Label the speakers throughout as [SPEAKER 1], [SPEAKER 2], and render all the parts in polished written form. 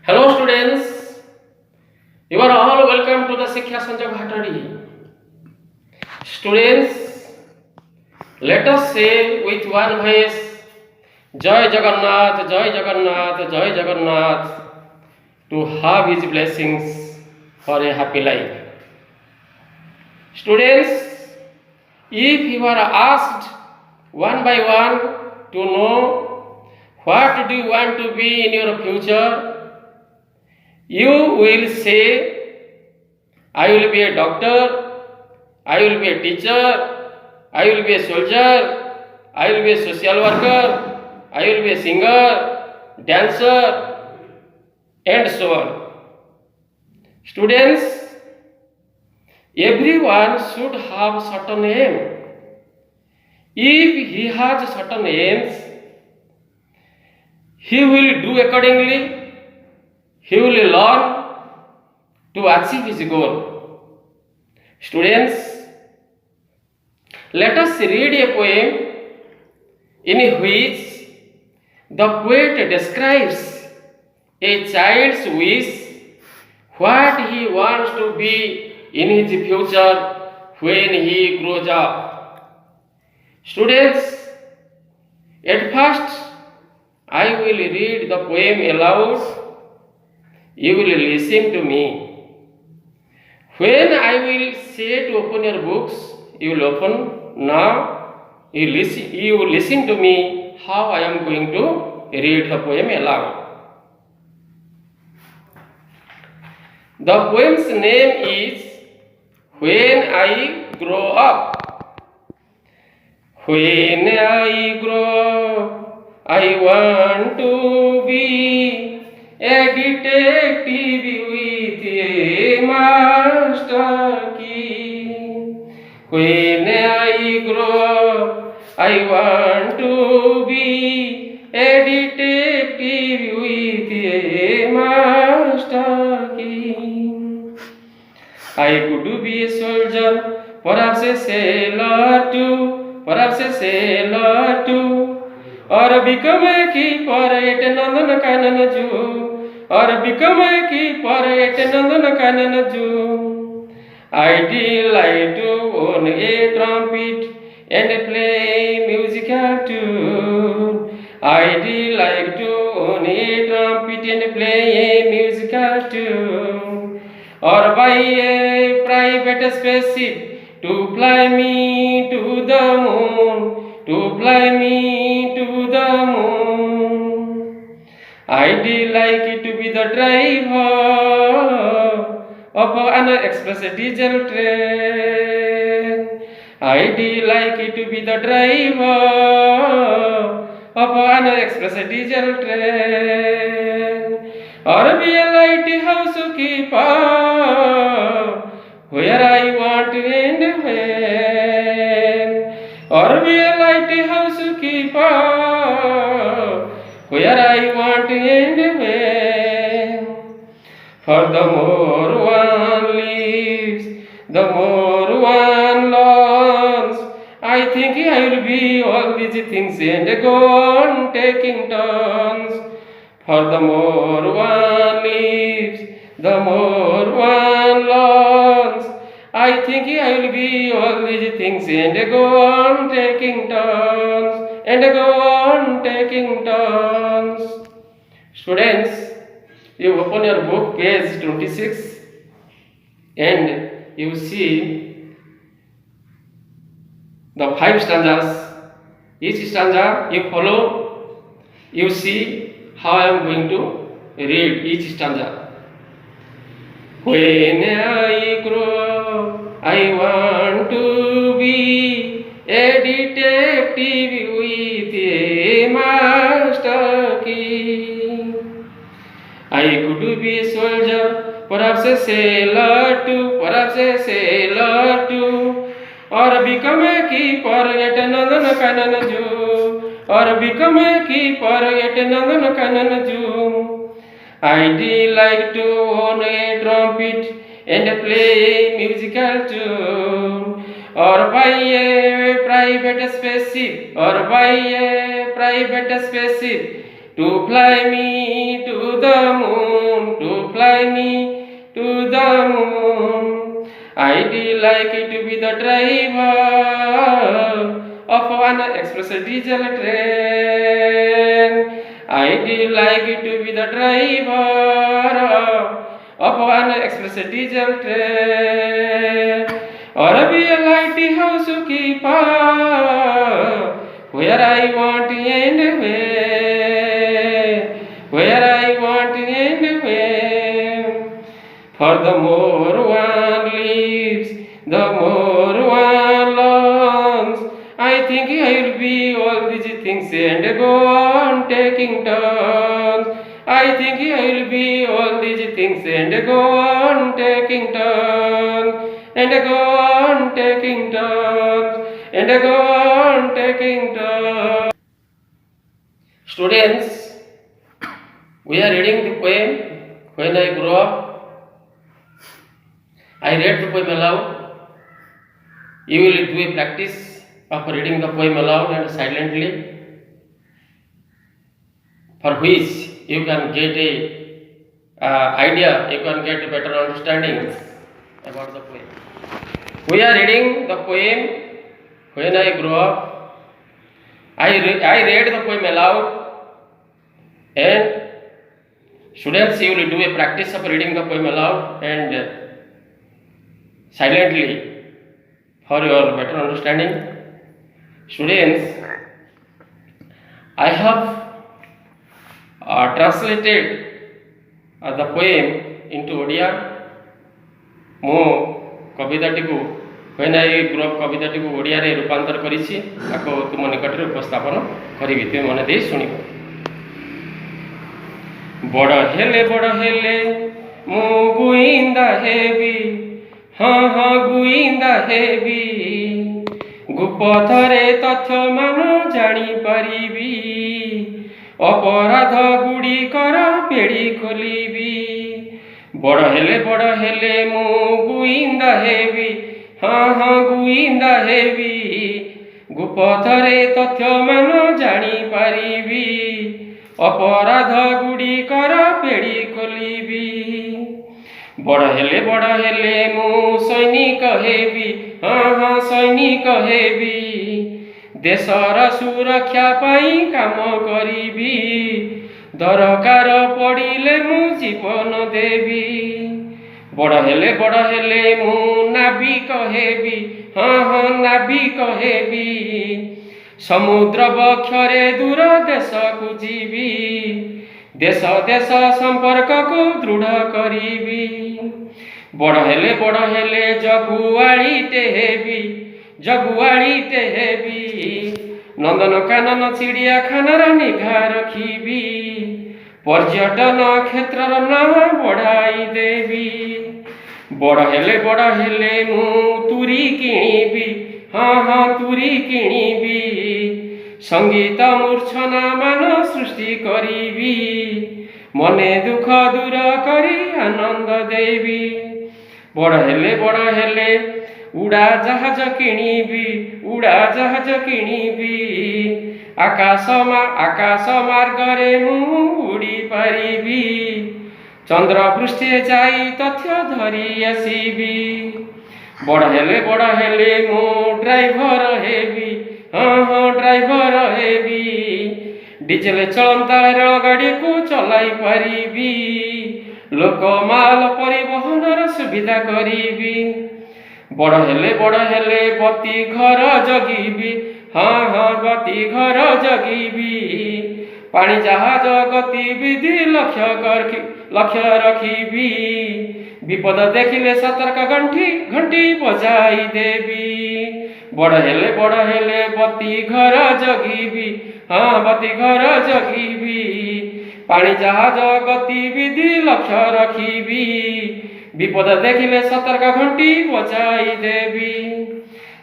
[SPEAKER 1] Hello students, you are all welcome to the Shiksha Sanjog Bhattadi. Students, let us say with one voice, Jai Jagannath, Jai Jagannath, Jai Jagannath, to have his blessings for a happy life. Students, if you are asked one by one to know what do you want to be in your future, you will say, I will be a doctor, I will be a teacher, I will be a soldier, I will be a social worker, I will be a singer, dancer, and so on. Students, everyone should have certain aim. If he has certain aims, he will do accordingly. He will learn to achieve his goal. Students, let us read a poem in which the poet describes a child's wish, what he wants to be in his future when he grows up. Students, at first I will read the poem aloud. You will listen to me. When I will say to open your books, you will open. Now you will listen to me how I am going to read the poem aloud. The poem's name is When I Grow Up. When I grow up, I want to be a detective with a master key. When I grow up, I want to be a detective with a master key. I could be a soldier, perhaps a sailor too, perhaps a sailor too. Or become a keeper at Nandanakanan Jew, or become a keeper at Nandanakanan Jew. I delight to own a trumpet and play musical tune. I delight to own a trumpet and play a musical tune. Or buy a private spaceship to fly me to the moon. To fly me to the moon. I'd like to be the driver of an express diesel train. I'd like to be the driver of an express diesel train. Or be a lighthouse keeper where I want to end when. Or be a lighthouse keeper where I want to end when. For the more one lives, the more one learns. I think I will be all these things and go on taking turns. For the more one lives, the more one learns. I think I will be all these things and go on taking turns, and go on taking turns. Students, you open your book, page 26, and you see the 5 stanzas. Each stanza you follow, you see how I am going to read each stanza. When I grow, I want to be a detective with a master key. I could be a soldier, perhaps a sailor too, perhaps a sailor too. Or become a keeper at Nandanakanan Jew, or become a keeper at Nandanakanan Jew. I'd like to own a trumpet and play a musical tune, or buy a private spaceship, or buy a private spaceship to fly me to the moon, fly me to the moon. I'd like to be the driver of one express diesel train. I'd like to be the driver of one express diesel train, or be a lighthouse keeper where I want and where I want and where. For the more one lives, the more one learns. I think I'll be all these things and go on taking turns. I think I'll be all these things and go on taking turns, and go on taking turns, and go on taking turns. Students, we are reading the poem When I Grow Up. I read the poem aloud. You will do a practice of reading the poem aloud and silently, for which you can get a idea, you can get a better understanding about the poem. We are reading the poem When I Grow Up. I read the poem aloud, and students, you will do a practice of reading the poem aloud and silently for your better understanding. Students, I have translated the poem into Odia. ମୁଁ କବିତାଟିକୁ When I Grow Up କବିତାଟିକୁ ଓଡ଼ିଆରେ ରୂପାନ୍ତର କରିଛି, ତାକୁ ତୁମ ନିକଟରେ ଉପସ୍ଥାପନ କରିବି, ତୁମେ ମନ ଦେଇ ଶୁଣିବ। ବଡ଼ ହେଲେ ମୁଁ ଗୁଇନ୍ଦା ହେବି, ହଁ ଗୁଇନ୍ଦା ହେବି, ଗୁପଥରେ ତଥ୍ୟମାନ ଜାଣିପାରିବି, ଅପରାଧ ଗୁଡ଼ିକର ପେଡ଼ି ଖୋଲିବି। ବଡ଼ ହେଲେ ମୁଁ ଗୁଇନ୍ଦା ହେବି, ହଁ ଗୁଇନ୍ଦା ହେବି, ଗୁପଥରେ ତଥ୍ୟମାନ ଜାଣିପାରିବି, ଅପରାଧ ଗୁଡ଼ିକର ପେଡ଼ି ଖୋଲିବି। ବଡ଼ ହେଲେ ମୁଁ ସୈନିକ ହେବି, ହଁ ସୈନିକ ହେବି, ଦେଶର ସୁରକ୍ଷା ପାଇଁ କାମ କରିବି, ଦରକାର ପଡ଼ିଲେ ମୁଁ ଜୀବନ ଦେବି। ବଡ଼ ହେଲେ ମୁଁ ନାବିକ ହେବି, ହଁ ନାବିକ ହେବି, ସମୁଦ୍ର ବକ୍ଷରେ ଦୂର ଦେଶକୁ ଯିବି, ଦେଶ ସମ୍ପର୍କକୁ ଦୃଢ଼ କରିବି। ବଡ଼ ହେଲେ ଜଗୁଆଳିଟେ ହେବି, ନନ୍ଦନକାନନ ଚିଡ଼ିଆଖାନାର ନିଘା ରଖିବି, ପର୍ଯ୍ୟଟନ କ୍ଷେତ୍ରର ନାଁ ବଢ଼ାଇ ଦେବି। ବଡ଼ ହେଲେ ମୁଁ ତୁରୀ କିଣିବି, ହଁ ତୁରୀ କିଣିବି, ସଙ୍ଗୀତ ମୂର୍ଚ୍ଛନା ମାନ ସୃଷ୍ଟି କରିବି, ମନେ ଦୁଃଖ ଦୂର କରି ଆନନ୍ଦ ଦେବି। ବଡ଼ ହେଲେ ଉଡ଼ାଜାହାଜ କିଣିବି, ଆକାଶ ମାର୍ଗରେ ମୁଁ ଉଡ଼ିପାରିବି, ଚନ୍ଦ୍ର ପୃଷ୍ଠେ ଯାଇ ତଥ୍ୟ ଧରି ଆସିବି। ବଡ଼ ହେଲେ ମୁଁ ଡ୍ରାଇଭର ହେବି, ହଁ ଡ୍ରାଇଭର ହେବି, ଡିଜେଲ ଚଳନ୍ତା ରେଳଗାଡ଼ିକୁ ଚଲାଇ ପାରିବି, ଲୋକମାଲ ପରିବହନର ସୁବିଧା କରିବି। ବଡ଼ ହେଲେ ବତି ଘର ଜଗିବି, ହଁ ବତି ଘର ଜଗିବି, ପାଣି ଜାହାଜ ଗତିବିଧି ଲକ୍ଷ୍ୟ ରଖିବି, ବିପଦ ଦେଖିଲେ ସତର୍କ ଘଣ୍ଟି ବଜାଇ ଦେବି। ବଡ଼ ହେଲେ ବତି ଘର ଜଗିବି, ହଁ ବତି ଘର ଜଗିବି, ପାଣି ଜାହାଜ ଗତିବିଧି ଲକ୍ଷ୍ୟ ରଖିବି, ବିପଦ ଦେଖିଲେ ସତର୍କ ଘଣ୍ଟି ବଜାଇ ଦେବି।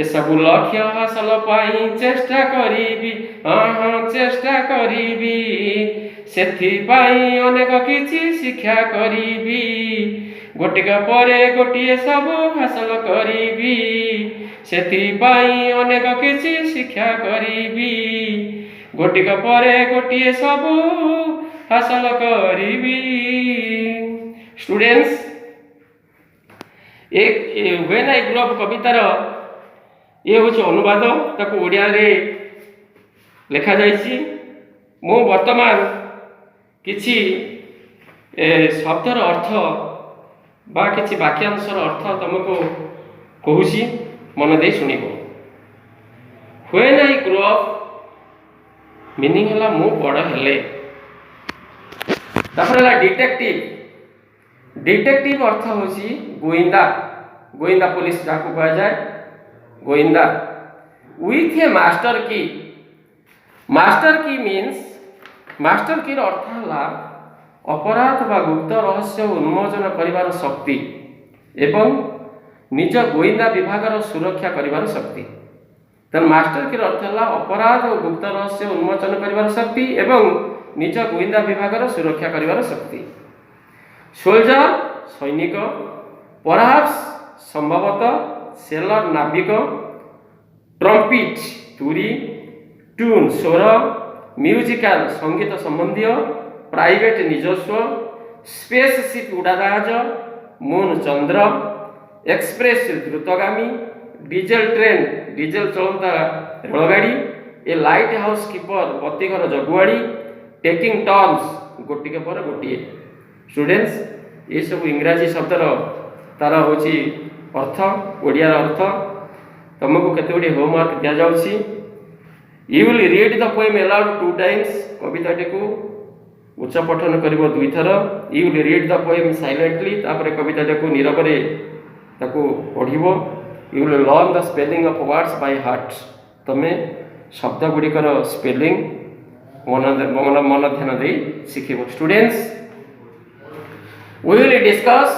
[SPEAKER 1] ଏସବୁ ଲକ୍ଷ୍ୟ ହାସଲ ପାଇଁ ଚେଷ୍ଟା କରିବି, ହଁ ଚେଷ୍ଟା କରିବି, ସେଥିପାଇଁ ଅନେକ କିଛି ଶିକ୍ଷା କରିବି, ଗୋଟିକ ପରେ ଗୋଟିଏ ସବୁ ହାସଲ କରିବି, ସେଥିପାଇଁ ଅନେକ କିଛି ଶିକ୍ଷା କରିବି, ଗୋଟିକ ପରେ ଗୋଟିଏ ସବୁ ହାସଲ କରିବି। स्टूडेंट्स एक व्हेन आई ग्रो अप कवितार ये हूँ अनुवाद ताको ओडिया रे लिखा जाइछि। मु वर्तमान किछि शब्दर अर्थ बा किछि वाक्यांशर अर्थ तुमको कहूछि मन दे सुनिबो। When I grow up meaning हला मु बड़ हेले। तापर हला डिटेक्टिव। डिटेक्टिव अर्थ होछि गोइंदा। गोइंदा पुलिस जाको कहा जाए गोइंदा। विथ ए मास्टर की। मास्टर की मीन्स मास्टर की अर्थ हला अपराध बा गुप्त रहस्य उन्मोचन करिवार शक्ति एवं निज गोइंदा विभागर सुरक्षा करिवार शक्ति। तो मास्टर की अर्थ हला अपराध और गुप्त रहस्य उन्मोचन करिवार शक्ति एवं निज गोइंदा विभागर सुरक्षा करिवार शक्ति। सोल्जर सैनिक। परहाप्स संभवतः। सेलर नाविक। ट्रम्पिट तुरी। ट्यून स्वर। म्यूजिकल संगीत संबंधी। प्राइवेट निजस्व। स्पेसशिप उड़ाजहाज। मून चंद्र। एक्सप्रेस द्रुतगामी। डीजेल ट्रेन डीजेल चलता रेलगाड़ी। ए लाइट हाउस कीपर बतीघर जगुआड़ी। टेकिंग टर्न्स गोटिके पर गोटिए। स्टूडेंट्स ये सब इंग्राजी शब्दर तार होची अर्थ ओडिया अर्थ तुमको केते गुडी होमवर्क दिया जाउची। You will read the poem aloud 2 times. कविताटी को उच्च पठन करिवो 2 थर। You will read the poem silently. तापर कविताटी को नीरव रे ताको पढिबो। You will learn the spelling of words by heart. तमे शब्द गुडिकर स्पेलिंग मन ध्यान दे शिखिबो। Students we will discuss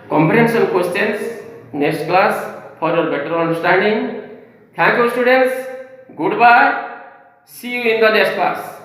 [SPEAKER 1] comprehension questions next class for your better understanding. Thank you students. Goodbye. See you in the next class.